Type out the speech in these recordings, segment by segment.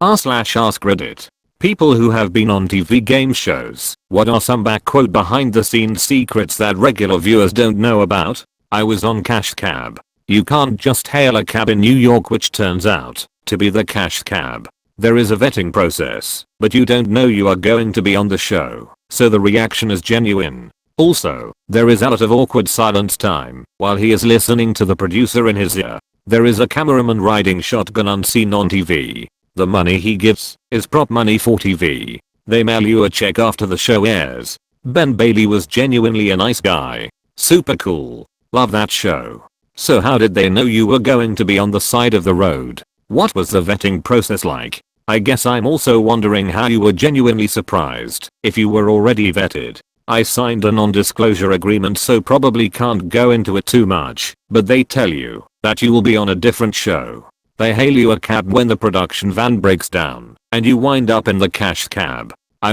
r/ask Reddit. People who have been on TV game shows, what are some behind the scenes secrets that regular viewers don't know about? I was on Cash Cab. You can't just hail a cab in New York, which turns out to be the Cash Cab. There is a vetting process, but you don't know you are going to be on the show, so the reaction is genuine. Also, there is a lot of awkward silence time while he is listening to the producer in his ear. There is a cameraman riding shotgun unseen on TV. The money he gives is prop money for TV. They mail you a check after the show airs. Ben Bailey was genuinely a nice guy. Super cool. Love that show. So how did they know you were going to be on the side of the road? What was the vetting process like? I guess I'm also wondering how you were genuinely surprised if you were already vetted. I signed a non-disclosure agreement, so probably can't go into it too much, but they tell you that you will be on a different show. They hail you a cab when the production van breaks down, and you wind up in the Cash Cab. I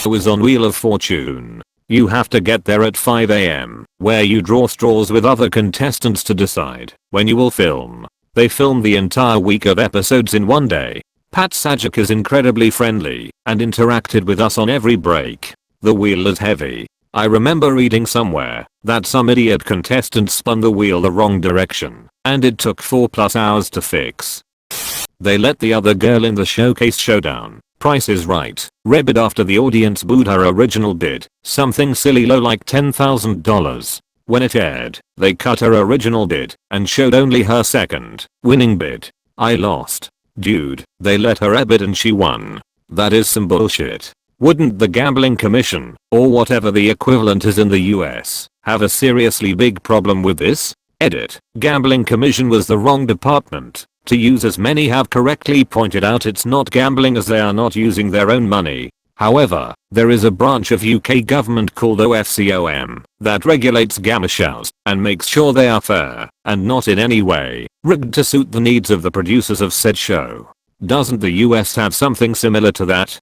was on Wheel of Fortune. You have to get there at 5 AM, where you draw straws with other contestants to decide when you will film. They film the entire week of episodes in one day. Pat Sajak is incredibly friendly and interacted with us on every break. The wheel is heavy. I remember reading somewhere that some idiot contestant spun the wheel the wrong direction, and it took 4+ hours to fix. They let the other girl in the showcase showdown, Price is Right, Rebbit after the audience booed her original bid, something silly low like $10,000. When it aired, they cut her original bid and showed only her second, winning bid. I lost. Dude, they let her bid and she won. That is some bullshit. Wouldn't the Gambling Commission, or whatever the equivalent is in the US, have a seriously big problem with this? Edit. Gambling Commission was the wrong department to use, as many have correctly pointed out. It's not gambling, as they are not using their own money. However, there is a branch of UK government called OFCOM that regulates gamma shows and makes sure they are fair and not in any way rigged to suit the needs of the producers of said show. Doesn't the US have something similar to that?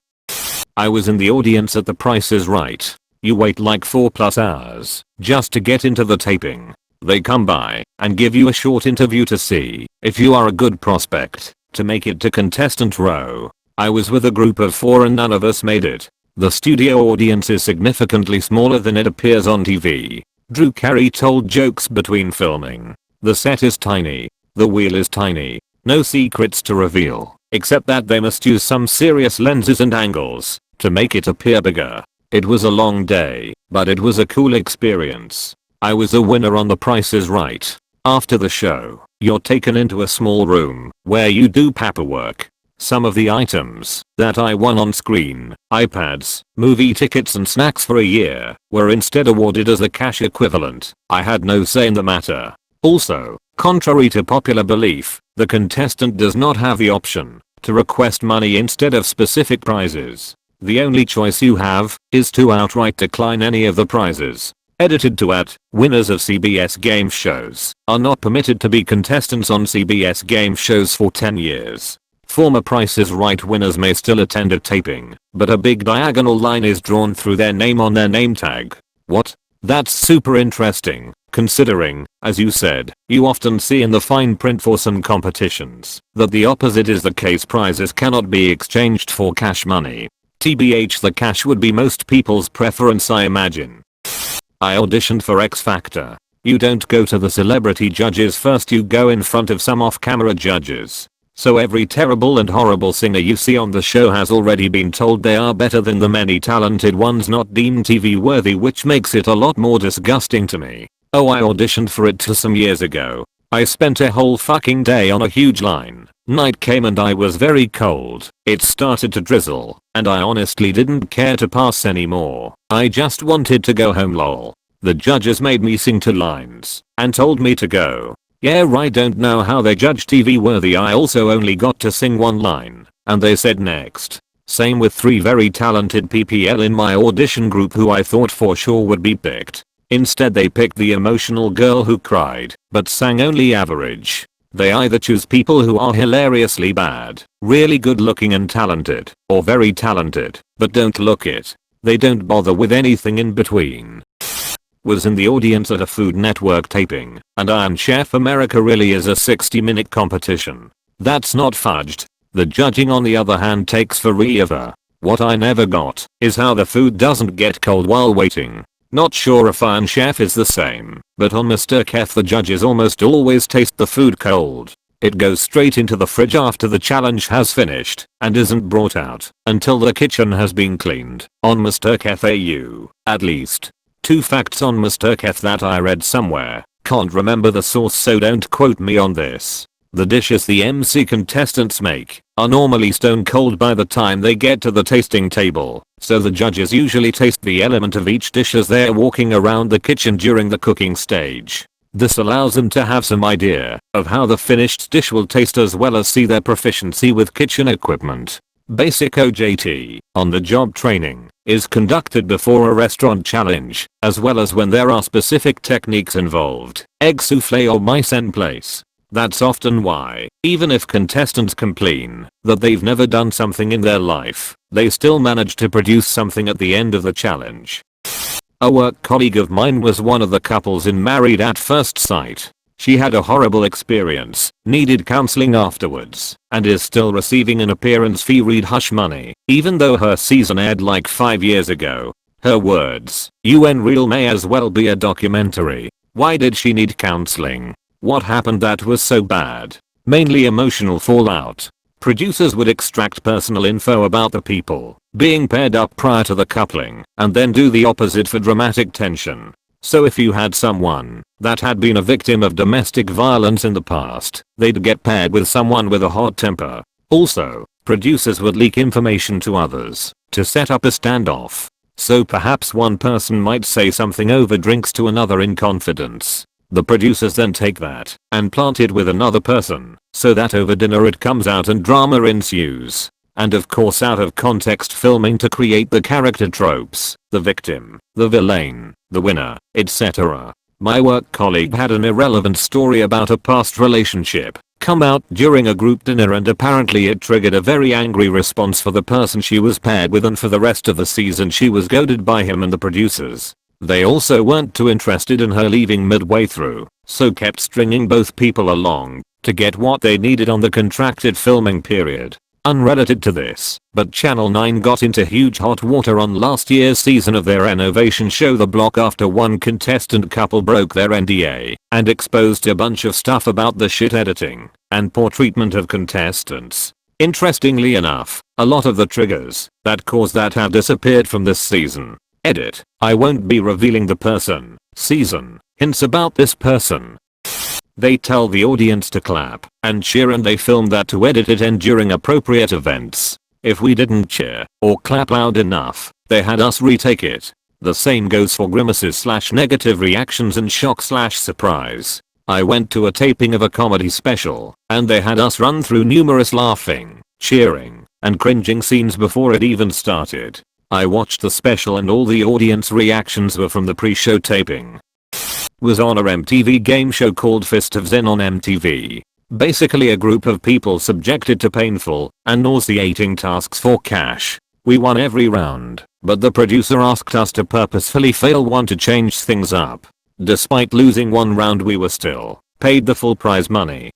I was in the audience at The Price is Right. You wait like 4+ hours just to get into the taping. They come by and give you a short interview to see if you are a good prospect to make it to contestant row. I was with a group of 4 and none of us made it. The studio audience is significantly smaller than it appears on TV. Drew Carey told jokes between filming. The set is tiny. The wheel is tiny. No secrets to reveal, except that they must use some serious lenses and angles to make it appear bigger. It was a long day, but it was a cool experience. I was a winner on The Price is Right. After the show, you're taken into a small room where you do paperwork. Some of the items that I won on screen, iPads, movie tickets and snacks for a year, were instead awarded as the cash equivalent. I had no say in the matter. Also, contrary to popular belief, the contestant does not have the option to request money instead of specific prizes. The only choice you have is to outright decline any of the prizes. Edited to add, winners of CBS game shows are not permitted to be contestants on CBS game shows for 10 years. Former Price is Right winners may still attend a taping, but a big diagonal line is drawn through their name on their name tag. What? That's super interesting, considering, as you said, you often see in the fine print for some competitions that the opposite is the case. Prizes cannot be exchanged for cash money. TBH, the cash would be most people's preference, I imagine. I auditioned for X Factor. You don't go to the celebrity judges first, you go in front of some off-camera judges. So every terrible and horrible singer you see on the show has already been told they are better than the many talented ones not deemed TV worthy, which makes it a lot more disgusting to me. Oh, I auditioned for it some years ago. I spent a whole fucking day on a huge line. Night came and I was very cold. It started to drizzle, and I honestly didn't care to pass anymore. I just wanted to go home, lol. The judges made me sing 2 lines and told me to go. Yeah, right, don't know how they judge TV worthy. I also only got to sing 1 line, and they said next. Same with 3 very talented PPL in my audition group who I thought for sure would be picked. Instead they picked the emotional girl who cried, but sang only average. They either choose people who are hilariously bad, really good looking and talented, or very talented, but don't look it. They don't bother with anything in between. Was in the audience at a Food Network taping, and Iron Chef America really is a 60-minute competition. That's not fudged. The judging on the other hand takes forever. What I never got is how the food doesn't get cold while waiting. Not sure if Iron Chef is the same, but on MasterChef the judges almost always taste the food cold. It goes straight into the fridge after the challenge has finished and isn't brought out until the kitchen has been cleaned. On MasterChef AU, at least. 2 facts on MasterChef that I read somewhere. Can't remember the source so don't quote me on this. The dishes the MC contestants make are normally stone cold by the time they get to the tasting table, so the judges usually taste the element of each dish as they're walking around the kitchen during the cooking stage. This allows them to have some idea of how the finished dish will taste as well as see their proficiency with kitchen equipment. Basic OJT, on-the-job training, is conducted before a restaurant challenge, as well as when there are specific techniques involved, egg souffle or mise en place. That's often why, even if contestants complain that they've never done something in their life, they still manage to produce something at the end of the challenge. A work colleague of mine was one of the couples in Married at First Sight. She had a horrible experience, needed counseling afterwards, and is still receiving an appearance fee read hush money, even though her season aired like 5 years ago. Her words, "UN real may as well be a documentary. Why did she need counseling? What happened that was so bad?" Mainly emotional fallout. Producers would extract personal info about the people being paired up prior to the coupling and then do the opposite for dramatic tension. So if you had someone that had been a victim of domestic violence in the past, they'd get paired with someone with a hot temper. Also, producers would leak information to others to set up a standoff. So perhaps one person might say something over drinks to another in confidence. The producers then take that and plant it with another person, so that over dinner it comes out and drama ensues. And of course out of context filming to create the character tropes, the victim, the villain, the winner, etc. My work colleague had an irrelevant story about a past relationship come out during a group dinner and apparently it triggered a very angry response for the person she was paired with, and for the rest of the season she was goaded by him and the producers. They also weren't too interested in her leaving midway through, so kept stringing both people along to get what they needed on the contracted filming period. Unrelated to this, but Channel 9 got into huge hot water on last year's season of their innovation show The Block after one contestant couple broke their NDA and exposed a bunch of stuff about the shit editing and poor treatment of contestants. Interestingly enough, a lot of the triggers that caused that have disappeared from this season. Edit. I won't be revealing the person, season, hints about this person. They tell the audience to clap and cheer and they film that to edit it in during appropriate events. If we didn't cheer or clap loud enough, they had us retake it. The same goes for grimaces / negative reactions and shock / surprise. I went to a taping of a comedy special and they had us run through numerous laughing, cheering, and cringing scenes before it even started. I watched the special and all the audience reactions were from the pre-show taping. Was on a MTV game show called Fist of Zen on MTV. Basically a group of people subjected to painful and nauseating tasks for cash. We won every round, but the producer asked us to purposefully fail one to change things up. Despite losing one round we were still paid the full prize money.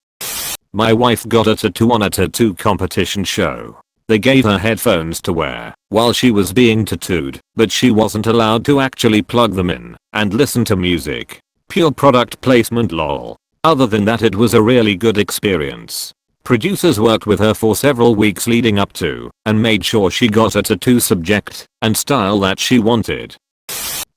My wife got a tattoo on a tattoo competition show. They gave her headphones to wear while she was being tattooed, but she wasn't allowed to actually plug them in and listen to music. Pure product placement lol. Other than that it was a really good experience. Producers worked with her for several weeks leading up to and made sure she got a tattoo subject and style that she wanted.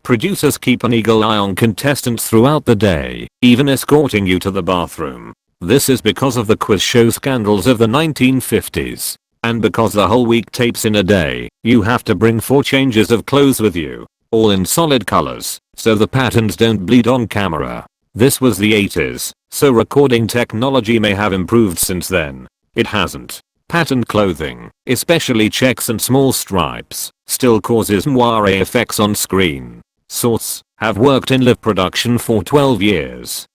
Producers keep an eagle eye on contestants throughout the day, even escorting you to the bathroom. This is because of the quiz show scandals of the 1950s. And because the whole week tapes in a day, you have to bring 4 changes of clothes with you, all in solid colors, so the patterns don't bleed on camera. This was the 80s, so recording technology may have improved since then. It hasn't. Patterned clothing, especially checks and small stripes, still causes moire effects on screen. Source: have worked in live production for 12 years.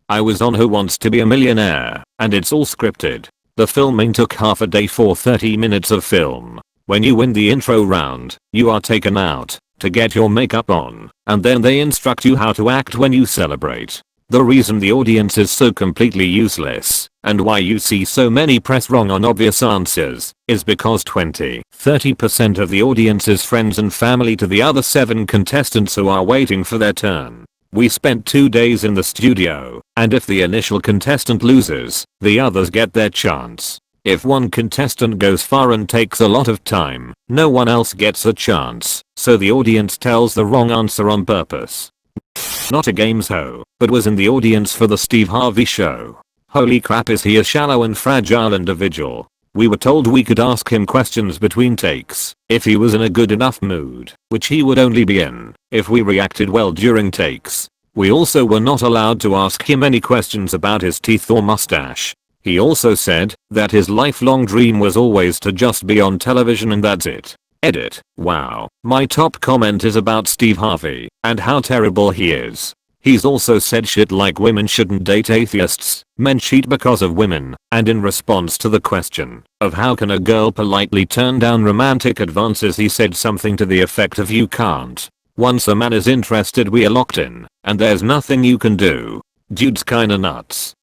I was on Who Wants to Be a Millionaire, and it's all scripted. The filming took half a day for 30 minutes of film. When you win the intro round, you are taken out to get your makeup on, and then they instruct you how to act when you celebrate. The reason the audience is so completely useless, and why you see so many press wrong on obvious answers, is because 20-30% of the audience is friends and family to the other 7 contestants who are waiting for their turn. We spent 2 days in the studio, and if the initial contestant loses, the others get their chance. If one contestant goes far and takes a lot of time, no one else gets a chance, so the audience tells the wrong answer on purpose. Not a games ho, but was in the audience for the Steve Harvey show. Holy crap, is he a shallow and fragile individual. We were told we could ask him questions between takes if he was in a good enough mood, which he would only be in if we reacted well during takes. We also were not allowed to ask him any questions about his teeth or mustache. He also said that his lifelong dream was always to just be on television and that's it. Edit. Wow. My top comment is about Steve Harvey and how terrible he is. He's also said shit like women shouldn't date atheists, men cheat because of women, and in response to the question of how can a girl politely turn down romantic advances, he said something to the effect of you can't. Once a man is interested, we are locked in, and there's nothing you can do. Dude's kinda nuts.